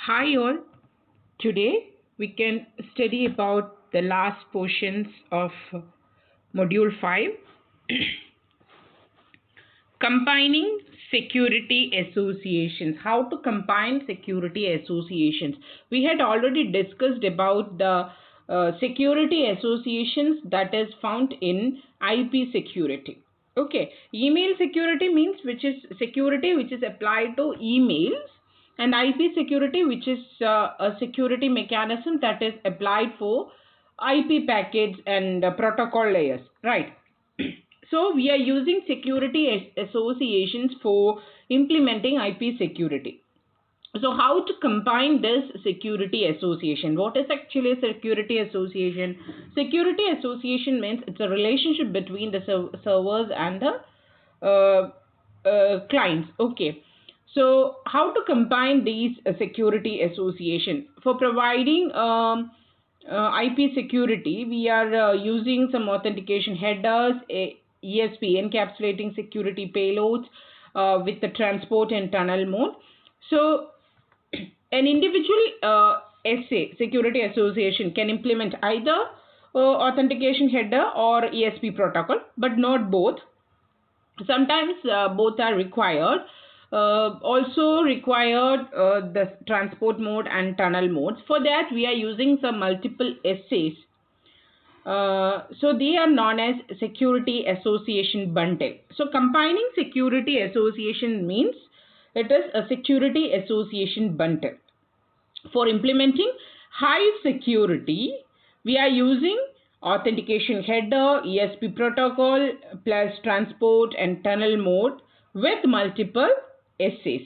Hi all. Today we can study about the last portions of module 5, combining security associations. How to combine security associations. We had already discussed about the security associations that is found in IP security. Okay, email security means which is security which is applied to emails, and IP security which is a security mechanism that is applied for IP packets and protocol layers, right? So we are using security associations for implementing IP security. So how to combine this security association? What is actually a security association? Security association means it's a relationship between the servers and the clients. Okay. So how to combine these security association? For providing IP security, we are using some authentication headers, ESP, encapsulating security payloads with the transport and tunnel mode. So an individual SA, security association, can implement either authentication header or ESP protocol, but not both. Sometimes both are required. Also required the transport mode and tunnel modes. For that, we are using some multiple SAs. So they are known as security association bundle. So combining security association means it is a security association bundle. For implementing high security, we are using authentication header, ESP protocol plus transport and tunnel mode with multiple SAs.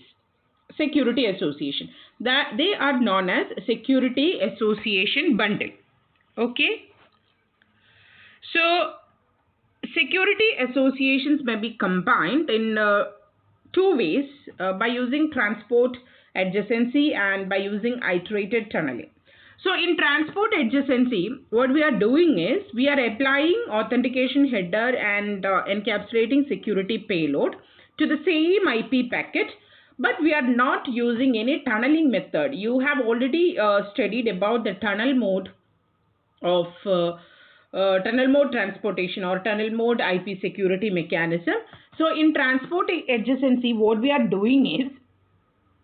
Security association. That they are known as security association bundle. Okay. So security associations may be combined in two ways, by using transport adjacency and by using iterated tunneling. So in transport adjacency, what we are doing is we are applying authentication header and encapsulating security payload to the same IP packet, but we are not using any tunneling method. You have already studied about the tunnel mode of tunnel mode transportation or tunnel mode IP security mechanism. So in transport adjacency, what we are doing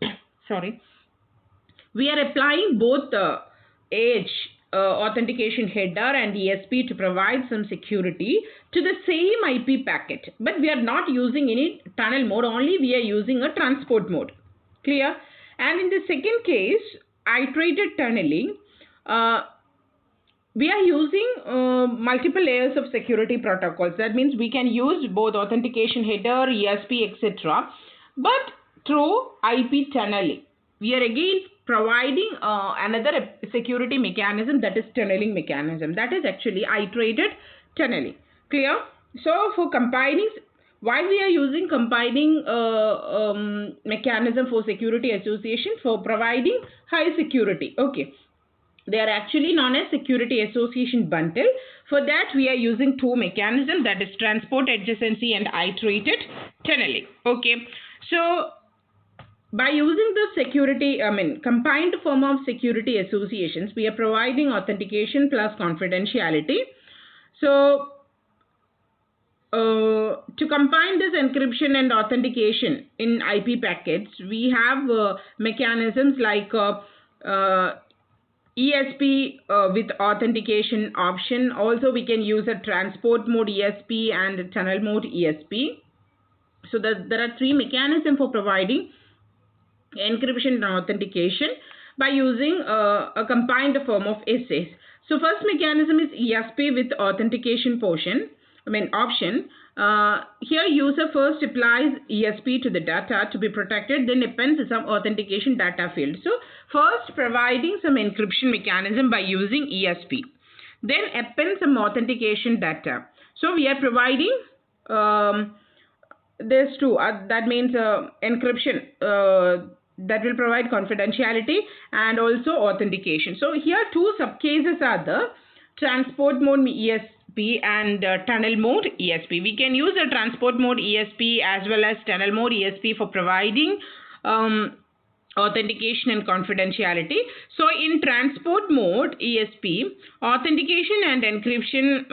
is, sorry, we are applying both the edge authentication header and ESP to provide some security to the same IP packet, but we are not using any tunnel mode, only we are using a transport mode. Clear? And in the second case, iterated tunneling, we are using multiple layers of security protocols. That means we can use both authentication header, ESP, etc. But through IP tunneling, we are again providing another security mechanism, that is tunneling mechanism. That is actually iterated tunneling. Clear? So for combining, why we are using combining mechanism for security association? For providing high security. Okay. They are actually known as security association bundle. For that, we are using two mechanisms, that is transport adjacency and iterated tunneling. Okay. So by using the combined form of security associations, we are providing authentication plus confidentiality. So to combine this encryption and authentication in IP packets, we have mechanisms like ESP with authentication option. Also, we can use a transport mode ESP and tunnel mode ESP. So there are three mechanisms for providing encryption and authentication by using a combined form of SAs. So first mechanism is ESP with authentication option. Here user first applies ESP to the data to be protected, then appends some authentication data field. So first providing some encryption mechanism by using ESP, then append some authentication data. So we are providing this too, that means encryption that will provide confidentiality and also authentication. So here two subcases are the transport mode ESP and tunnel mode ESP. We can use a transport mode ESP as well as tunnel mode ESP for providing authentication and confidentiality. So in transport mode ESP, authentication and encryption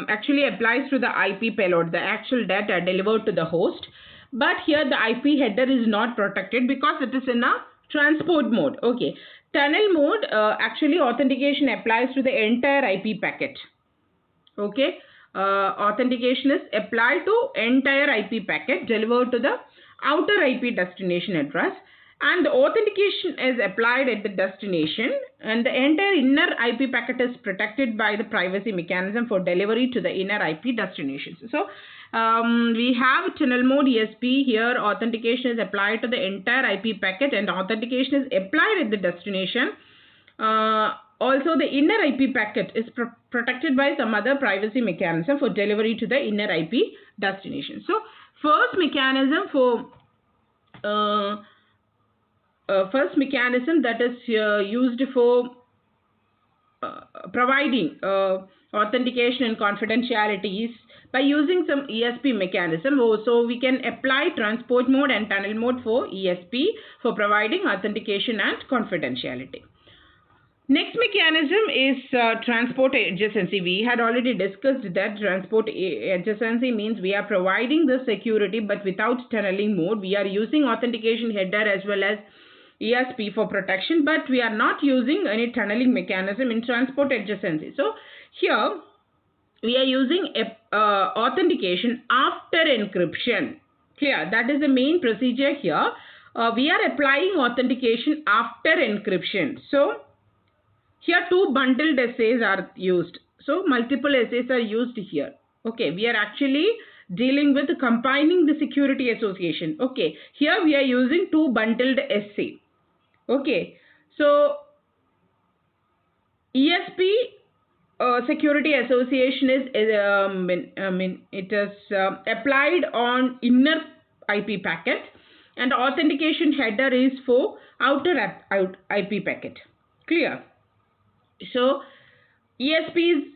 actually applies to the IP payload, the actual data delivered to the host. But here the IP header is not protected because it is in a transport mode. Okay. Tunnel mode, actually authentication applies to the entire IP packet. Okay. Authentication is applied to entire IP packet delivered to the outer IP destination address, and the authentication is applied at the destination, and the entire inner IP packet is protected by the privacy mechanism for delivery to the inner IP destinations. So we have tunnel mode ESP. Here authentication is applied to the entire IP packet and authentication is applied at the destination. Also the inner IP packet is protected by some other privacy mechanism for delivery to the inner IP destination. So first mechanism that is used for providing authentication and confidentiality is by using some ESP mechanism. So we can apply transport mode and tunnel mode for ESP for providing authentication and confidentiality. Next mechanism is transport adjacency. We had already discussed that transport adjacency means we are providing the security but without tunneling mode. We are using authentication header as well as ESP for protection, but we are not using any tunneling mechanism in transport adjacency. So here we are using authentication after encryption. Clear? That is the main procedure here. We are applying authentication after encryption. So here two bundled essays are used. So multiple essays are used here. Okay, we are actually dealing with combining the security association. Okay, here we are using two bundled essay. Okay, so ESP security association is it is applied on inner IP packet, and authentication header is for outer IP packet. Clear? So ESPs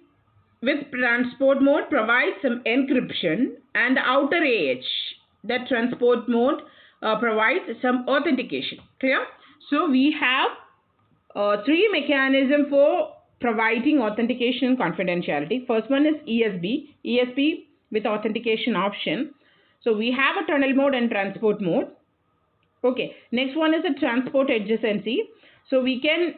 with transport mode provides some encryption, and outer AH, that transport mode provides some authentication. Clear? So we have three mechanisms for providing authentication and confidentiality. First one is ESP with authentication option. So we have a tunnel mode and transport mode. Okay. Next one is a transport adjacency. So we can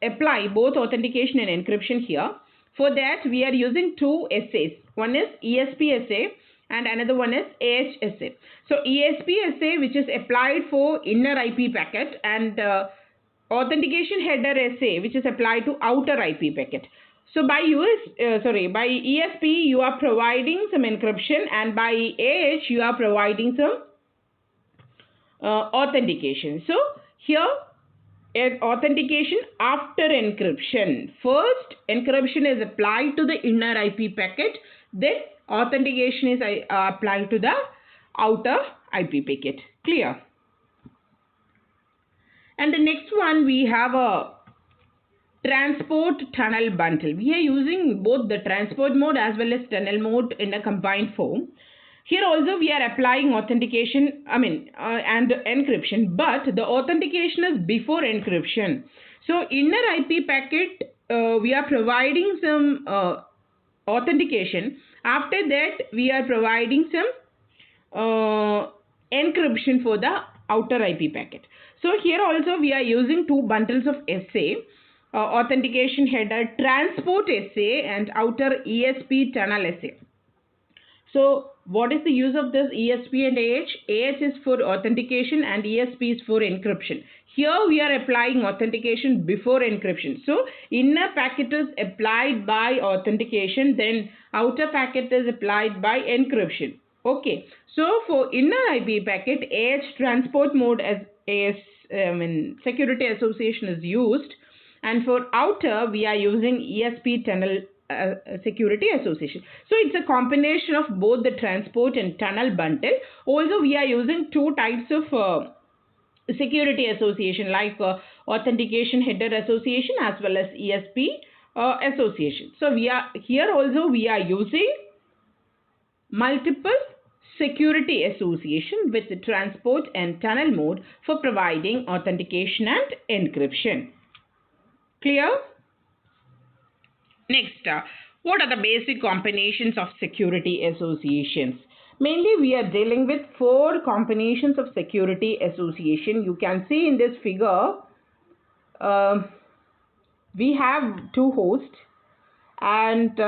apply both authentication and encryption here. For that we are using two essays. One is ESP essay and another one is AH essay. So ESP essay, which is applied for inner IP packet, and authentication header essay, which is applied to outer IP packet. So by ESP you are providing some encryption, and by AH you are providing some authentication. So here authentication after encryption. First encryption is applied to the inner IP packet, then authentication is applied to the outer IP packet. Clear? And the next one, we have a transport tunnel bundle. We are using both the transport mode as well as tunnel mode in a combined form. Here also we are applying authentication and encryption, but the authentication is before encryption. So inner IP packet we are providing some authentication. After that we are providing some encryption for the outer IP packet. So here also we are using two bundles of essay, authentication header transport essay and outer ESP tunnel essay. So what is the use of this ESP and AH? AH is for authentication and ESP is for encryption. Here we are applying authentication before encryption. So inner packet is applied by authentication, then outer packet is applied by encryption. Okay. So for inner IP packet, AH transport mode as security association is used, and for outer we are using ESP tunnel security association. So it's a combination of both the transport and tunnel bundle. Also we are using two types of security association, like authentication header association as well as ESP association. So we are here also we are using multiple security association with the transport and tunnel mode for providing authentication and encryption. Clear? Next, what are the basic combinations of security associations? Mainly we are dealing with 4 combinations of security association. You can see in this figure, we have 2 hosts, and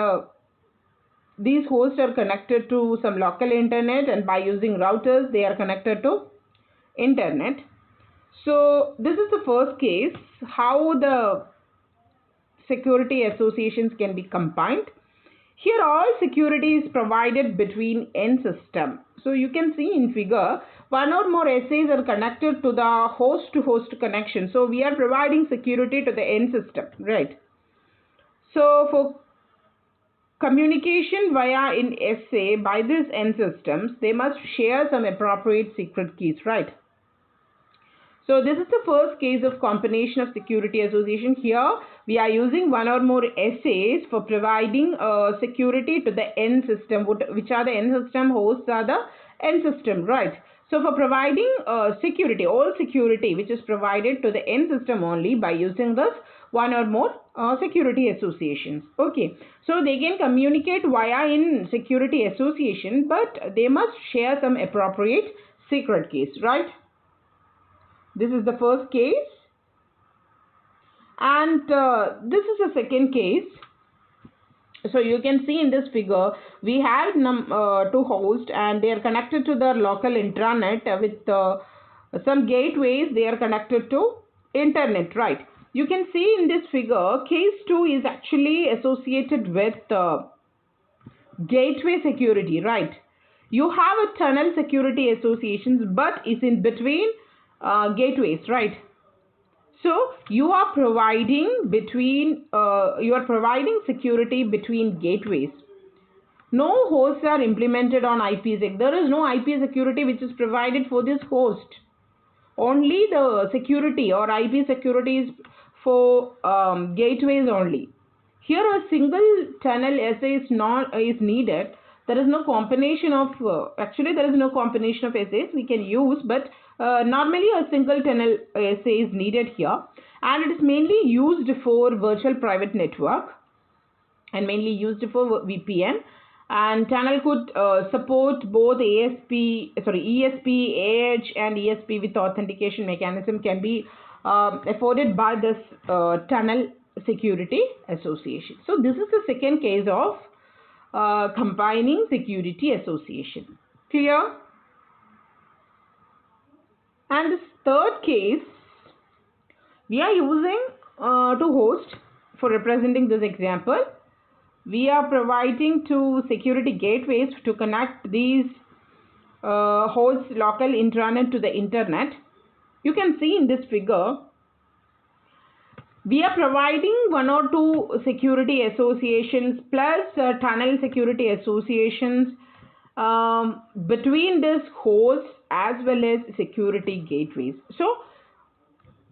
these hosts are connected to some local internet, and by using routers they are connected to internet. So this is the first case, how the security associations can be combined. Here all security is provided between end system. So you can see in figure, one or more SAs are connected to the host to host connection. So we are providing security to the end system, right? So for communication via in SA by these end systems, they must share some appropriate secret keys, right? So this is the first case of combination of security association. Here we are using one or more SAs for providing security to the end system. Which are the end system? Hosts are the end system, right? So for providing security, all security which is provided to the end system only by using this one or more security associations. Okay, so they can communicate via in security association, but they must share some appropriate secret keys, right? This is the first case, and this is the second case. So you can see in this figure, we have 2 hosts, and they are connected to the local intranet with some gateways. They are connected to internet, right? You can see in this figure, case 2 is actually associated with gateway security, right? You have a tunnel security associations, but is in between gateways, right? So you are providing security between gateways. No hosts are implemented on IPsec. There is no IP security which is provided for this host. Only the security or IP security is for gateways only. Here a single tunnel SA is needed. There is no combination of there is no combination of SAs we can use, but normally a single tunnel SA is needed here, and it is mainly used for virtual private network and mainly used for VPN. And tunnel could support both ESP, AH and ESP with authentication mechanism can be afforded by this tunnel security association. So this is the second case of combining security association. Clear? And this third case, we are using 2 hosts for representing this example. We are providing 2 security gateways to connect these hosts local intranet to the internet. You can see in this figure, we are providing 1 or 2 security associations plus tunnel security associations between this host as well as security gateways. So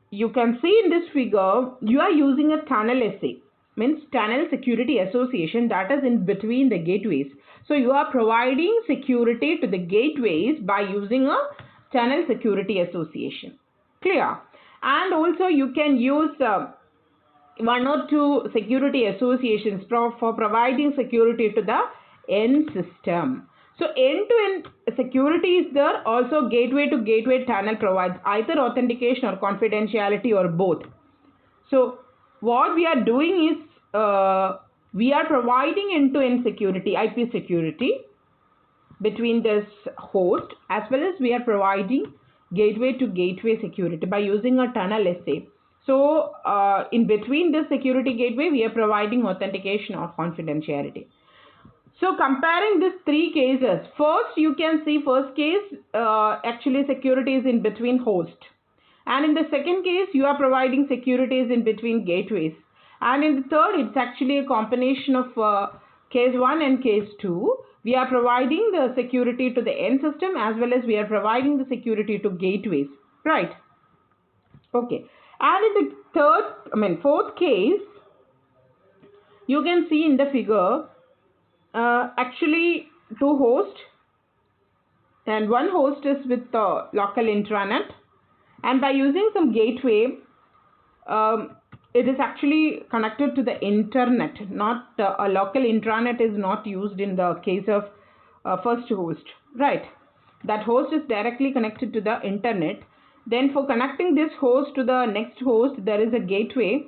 you can see in this figure, you are using a tunnel SA, means tunnel security association, that is in between the gateways. So you are providing security to the gateways by using a tunnel security association. Clear? And also you can use 1 or 2 security associations for providing security to the end system. So end-to-end security is there. Also gateway to gateway tunnel provides either authentication or confidentiality or both. So what we are doing is we are providing end-to-end security, IP security between this host, as well as we are providing gateway to gateway security by using a tunnel SA. So in between this security gateway, we are providing authentication or confidentiality. So comparing these 3 cases, first you can see first case actually security is in between host, and in the second case you are providing securities in between gateways, and in the third it's actually a combination of case 1 and case 2. We are providing the security to the end system as well as we are providing the security to gateways, right? Okay, and in the fourth case, you can see in the figure actually 2 hosts and one host is with the local intranet, and by using some gateway, it is actually connected to the internet, not a local intranet is not used in the case of first host, right? That host is directly connected to the internet. Then for connecting this host to the next host, there is a gateway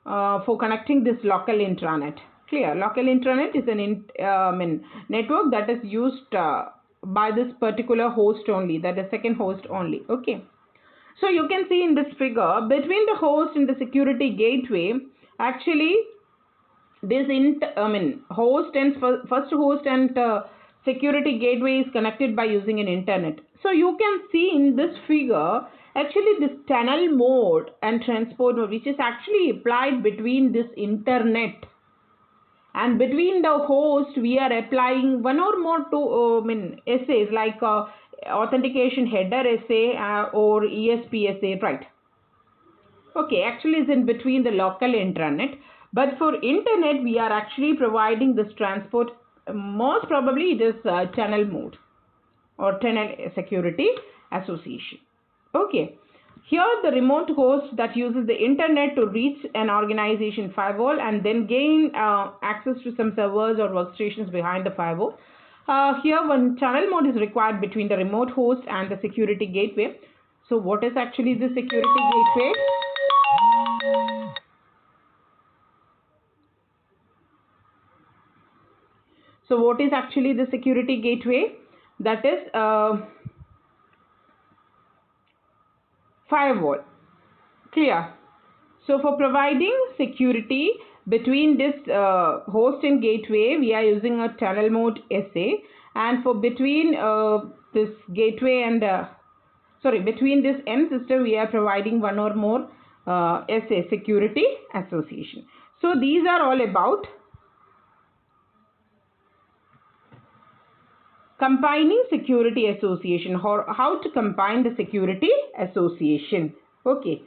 for connecting this local intranet. Clear? Local intranet is an network that is used by this particular host only, that is second host only. Okay. So you can see in this figure, between the host and the security gateway, actually this host and first host and security gateway is connected by using an internet. So you can see in this figure, actually this tunnel mode and transport mode, which is actually applied between this internet and between the host, we are applying one or more essays like authentication header essay or ESP right? Okay, actually it's in between the local intranet, but for internet we are actually providing this transport. Most probably it is channel mode or tunnel security association. Okay. Here the remote host that uses the internet to reach an organization firewall and then gain access to some servers or workstations behind the firewall. Here one channel mode is required between the remote host and the security gateway. So what is actually the security gateway? So what is actually the security gateway? That is firewall. Clear? So for providing security between this host and gateway, we are using a tunnel mode SA, and for between this gateway and between this end system, we are providing one or more SA, security association. So these are all about combining security association, or how to combine the security association. Okay.